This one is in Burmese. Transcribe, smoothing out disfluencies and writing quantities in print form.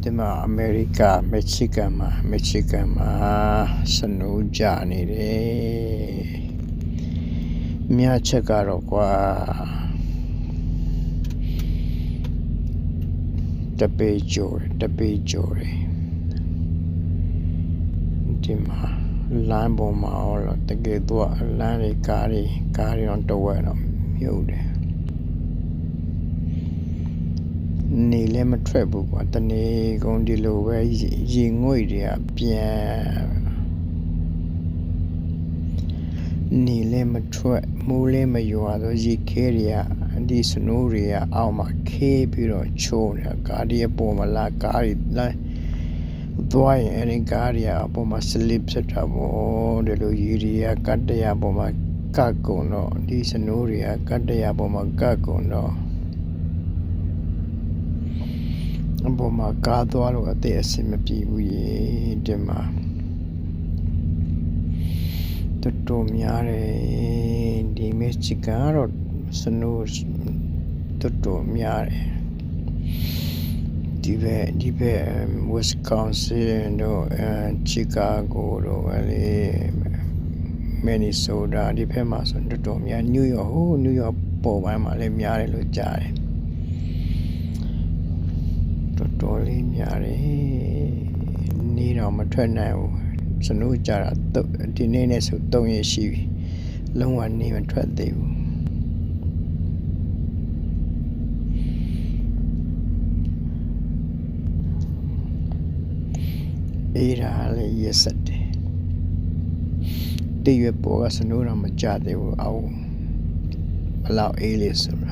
ဒီမှာအမေရိကမက္ကဆီကန်မှာစနိုးကြနေတယ်မြတ်ချက်ကတော့ကွာတပေးကြိုတယ်ဒီမှာလမ်းပေါ်မှာတော့တကယ်တော့လမ်းတွေကားတွေတော့တဝက်တော့မြုပ်တယ်နေလည်းမထွက်ဘူးကွာတနေ့ကုန်ဒီလိုပဲရေငွေ့တွေကပြန်နေလည်းမထွက်မိုးလည်းမရွာတော့ရေခဲတွေကဒီစနိုးတွေကအောက်မှာခဲပြီးတော့ချိုးနေတာကားတွေအပေါ်မှာလာကားတွေလာသွားရင်အဲဒီကားတွေအပေါ်မှာ slip ဖြစ်တာပေါ့ဒီလိုရေတွေကကတ်တရပေါ်မှာကတ်ကုန်တော့ဒီစနိုးတွေကကတ်တရပေါ်မှာကတ်ကုန်တော့အပေါ်မှာကားသွားလို့အသက်အဆင်မပြေဘူးရေဒီမှာတော်များတယ်ဒီမက္ကဆီကန်ကတော့စနိုးတော်များတယ်ဒီဘက်ဝစ်ကွန်ဆင်တို့ချီကာဂိုတို့လေမင်နီဆိုတာဒီဘက်မှာဆိုတော်များနယူးယောက်ပေါ်ပိုင်းမှာလည်းများတယ်လို့ကြားတယ်တော်လေးများတယ်နေတော့မထွက်နိုင်ဘူးစနိုးကြတာဒီနေ့နဲ့ဆို3ရက်ရှိပြီလုံးဝနေမထွက်သေးဘူးအေးဒါလည်းရက်ဆက်တယ်တရွက်ပေါ်ကစနိုးတော့မကြသေးဘူးအောက်ဘလောက်အေးလေးဆို